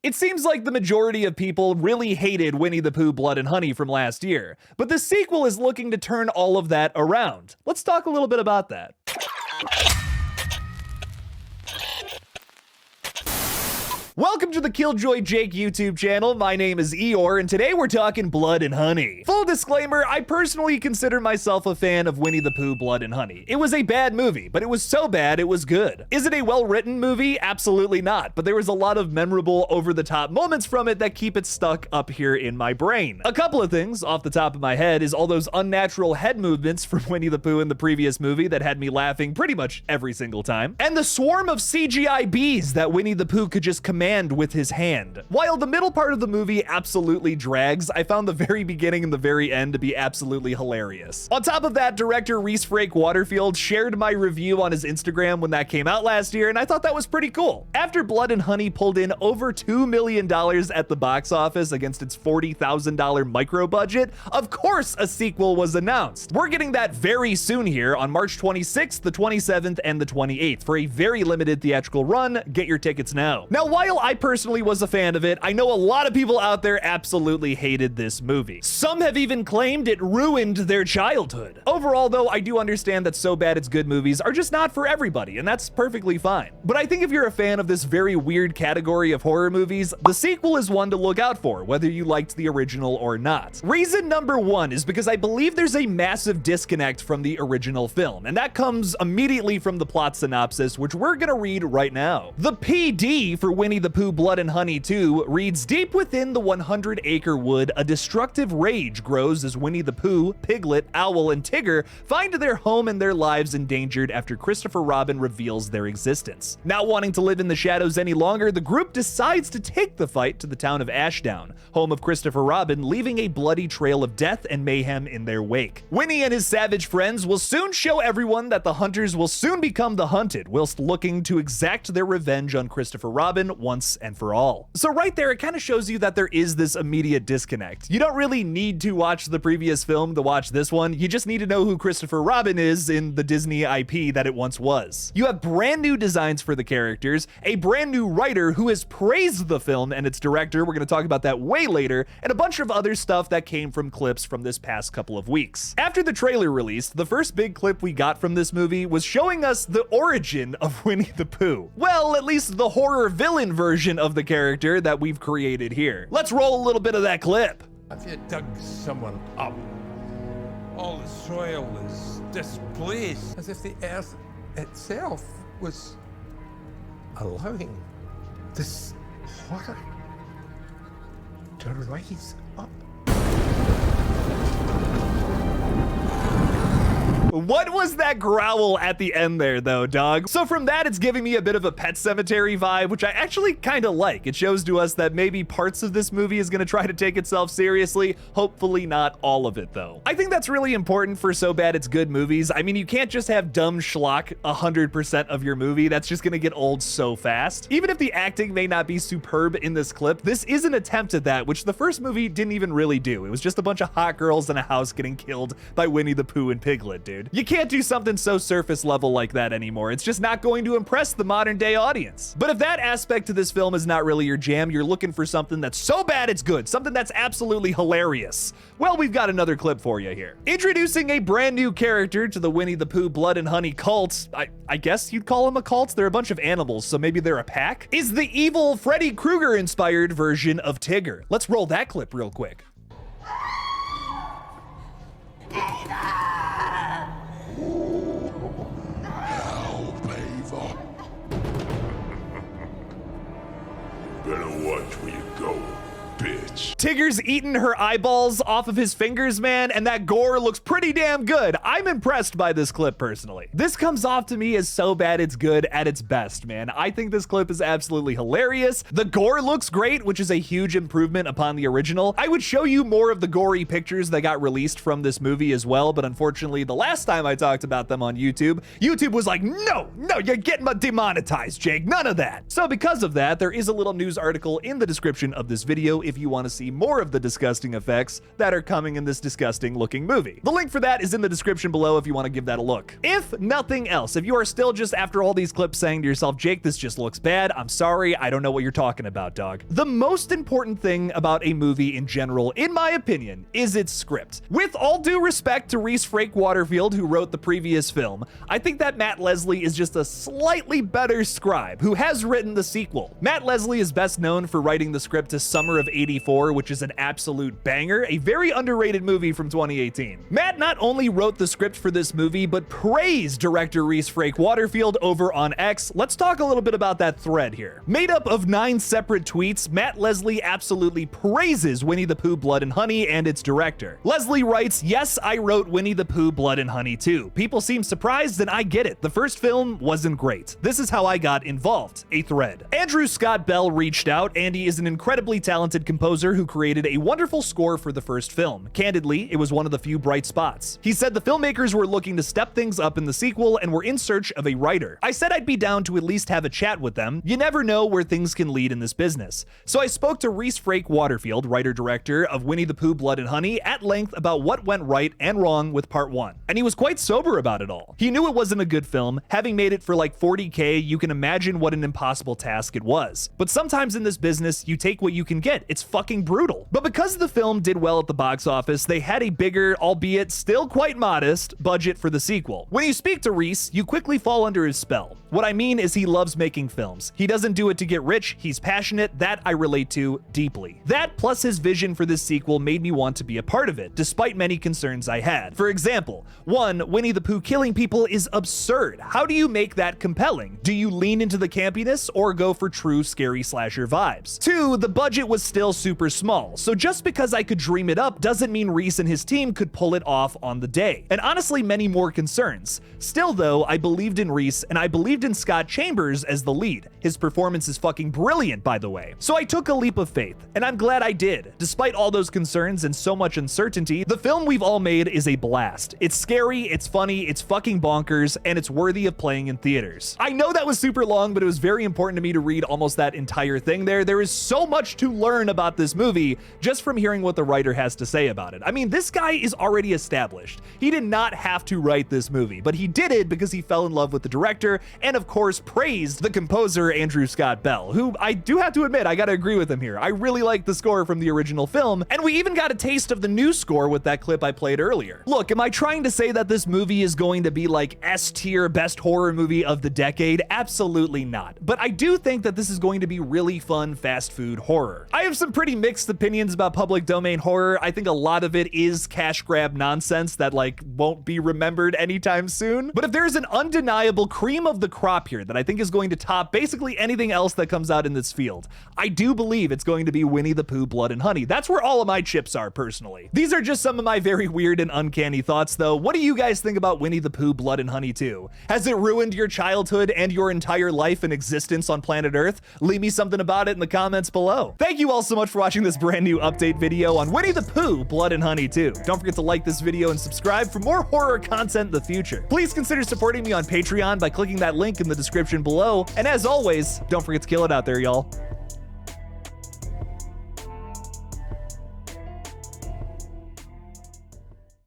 It seems like the majority of people really hated Winnie the Pooh Blood and Honey from last year, but the sequel is looking to turn all of that around. Let's talk a little bit about that. Welcome to the KillJoy Jake YouTube channel. My name is Eeyore, and today we're talking Blood and Honey. Full disclaimer, I personally consider myself a fan of Winnie the Pooh Blood and Honey. It was a bad movie, but it was so bad it was good. Is it a well-written movie? Absolutely not, but there was a lot of memorable over-the-top moments from it that keep it stuck up here in my brain. A couple of things off the top of my head is all those unnatural head movements from Winnie the Pooh in the previous movie that had me laughing pretty much every single time, and the swarm of CGI bees that Winnie the Pooh could just command with his hand. While the middle part of the movie absolutely drags, I found the very beginning and the very end to be absolutely hilarious. On top of that, director Reese Frake Waterfield shared my review on his Instagram when that came out last year, and I thought that was pretty cool. After Blood and Honey pulled in over $2 million at the box office against its $40,000 micro budget, of course a sequel was announced. We're getting that very soon here on March 26th, the 27th, and the 28th for a very limited theatrical run. Get your tickets now. Now, while I personally was a fan of it, I know a lot of people out there absolutely hated this movie. Some have even claimed it ruined their childhood. Overall, though, I do understand that So Bad It's Good movies are just not for everybody, and that's perfectly fine. But I think if you're a fan of this very weird category of horror movies, the sequel is one to look out for, whether you liked the original or not. Reason number one is because I believe there's a massive disconnect from the original film, and that comes immediately from the plot synopsis, which we're gonna read right now. The PD for Winnie the Pooh Blood and Honey 2 reads, deep within the 100-acre wood, a destructive rage grows as Winnie the Pooh, Piglet, Owl, and Tigger find their home and their lives endangered after Christopher Robin reveals their existence. Not wanting to live in the shadows any longer, the group decides to take the fight to the town of Ashdown, home of Christopher Robin, leaving a bloody trail of death and mayhem in their wake. Winnie and his savage friends will soon show everyone that the hunters will soon become the hunted, whilst looking to exact their revenge on Christopher Robin once and for all. So right there, it kind of shows you that there is this immediate disconnect. You don't really need to watch the previous film to watch this one. You just need to know who Christopher Robin is in the Disney IP that it once was. You have brand new designs for the characters, a brand new writer who has praised the film and its director, we're going to talk about that way later, and a bunch of other stuff that came from clips from this past couple of weeks. After the trailer released, the first big clip we got from this movie was showing us the origin of Winnie the Pooh. Well, at least the horror villain version of the character that we've created here. Let's roll a little bit of that clip. If you dug someone up, all the soil is displaced, as if the earth itself was allowing this horror to rise up. What was that growl at the end there, though, dog? So from that, it's giving me a bit of a Pet Sematary vibe, which I actually kind of like. It shows to us that maybe parts of this movie is going to try to take itself seriously. Hopefully not all of it, though. I think that's really important for So Bad It's Good movies. I mean, you can't just have dumb schlock 100% of your movie. That's just going to get old so fast. Even if the acting may not be superb in this clip, this is an attempt at that, which the first movie didn't even really do. It was just a bunch of hot girls in a house getting killed by Winnie the Pooh and Piglet, dude. You can't do something so surface level like that anymore. It's just not going to impress the modern day audience. But if that aspect to this film is not really your jam, you're looking for something that's so bad it's good, something that's absolutely hilarious, well, we've got another clip for you here. Introducing a brand new character to the Winnie the Pooh Blood and Honey cult, I guess you'd call them a cult. They're a bunch of animals, so maybe they're a pack, is the evil Freddy Krueger inspired version of Tigger. Let's roll that clip real quick. Better watch where you go, bitch. Tigger's eating her eyeballs off of his fingers, man, and that gore looks pretty damn good. I'm impressed by this clip personally. This comes off to me as So Bad It's Good at its best, man. I think this clip is absolutely hilarious. The gore looks great, which is a huge improvement upon the original. I would show you more of the gory pictures that got released from this movie as well, but unfortunately, the last time I talked about them on YouTube was like, no, you're getting demonetized, Jake, none of that. So because of that, there is a little news article in the description of this video if you want to see more of the disgusting effects that are coming in this disgusting looking movie. The link for that is in the description below if you want to give that a look. If nothing else, if you are still just after all these clips saying to yourself, Jake, this just looks bad, I'm sorry, I don't know what you're talking about, dog. The most important thing about a movie in general, in my opinion, is its script. With all due respect to Reese Frake Waterfield, who wrote the previous film, I think that Matt Leslie is just a slightly better scribe who has written the sequel. Matt Leslie is best known for writing the script to Summer of '84, which is an absolute banger, a very underrated movie from 2018. Matt not only wrote the script for this movie, but praised director Reese Frake Waterfield over on X. Let's talk a little bit about that thread here. Made up of 9 separate tweets, Matt Leslie absolutely praises Winnie the Pooh Blood and Honey and its director. Leslie writes, "Yes, I wrote Winnie the Pooh Blood and Honey too. People seem surprised and I get it. The first film wasn't great. This is how I got involved." A thread. Andrew Scott Bell reached out. Andy is an incredibly talented composer who created a wonderful score for the first film. Candidly, it was one of the few bright spots. He said the filmmakers were looking to step things up in the sequel and were in search of a writer. I said I'd be down to at least have a chat with them. You never know where things can lead in this business. So I spoke to Reese Frake Waterfield, writer-director of Winnie the Pooh Blood and Honey, at length about what went right and wrong with part 1. And he was quite sober about it all. He knew it wasn't a good film. Having made it for like $40K, you can imagine what an impossible task it was. But sometimes in this business, you take what you can get. It's fucking brutal. But because the film did well at the box office, they had a bigger, albeit still quite modest, budget for the sequel. When you speak to Reese, you quickly fall under his spell. What I mean is he loves making films. He doesn't do it to get rich, he's passionate. That I relate to deeply. That plus his vision for this sequel made me want to be a part of it, despite many concerns I had. For example, 1, Winnie the Pooh killing people is absurd. How do you make that compelling? Do you lean into the campiness or go for true scary slasher vibes? 2, the budget was still super small, so just because I could dream it up doesn't mean Reese and his team could pull it off on the day. And honestly, many more concerns. Still though, I believed in Reese and I believed in Scott Chambers as the lead. His performance is fucking brilliant, by the way. So I took a leap of faith, and I'm glad I did. Despite all those concerns and so much uncertainty, the film we've all made is a blast. It's scary, it's funny, it's fucking bonkers, and it's worthy of playing in theaters. I know that was super long, but it was very important to me to read almost that entire thing there. There is so much to learn about this movie just from hearing what the writer has to say about it. I mean, this guy is already established. He did not have to write this movie, but he did it because he fell in love with the director and of course praised the composer Andrew Scott Bell, who I do have to admit, I gotta agree with him here. I really like the score from the original film, and we even got a taste of the new score with that clip I played earlier. Look, am I trying to say that this movie is going to be like S-tier best horror movie of the decade? Absolutely not. But I do think that this is going to be really fun fast food horror. I have some pretty mixed opinions about public domain horror. I think a lot of it is cash grab nonsense that like won't be remembered anytime soon. But if there's an undeniable cream of the crop here that I think is going to top basically anything else that comes out in this field, I do believe it's going to be Winnie the Pooh Blood and Honey. That's where all of my chips are personally. These are just some of my very weird and uncanny thoughts though. What do you guys think about Winnie the Pooh Blood and Honey 2? Has it ruined your childhood and your entire life and existence on planet Earth? Leave me something about it in the comments below. Thank you all so much for watching this brand new update video on Winnie the Pooh Blood and Honey 2. Don't forget to like this video and subscribe for more horror content in the future. Please consider supporting me on Patreon by clicking that link in the description below. And as always, don't forget to kill it out there, y'all.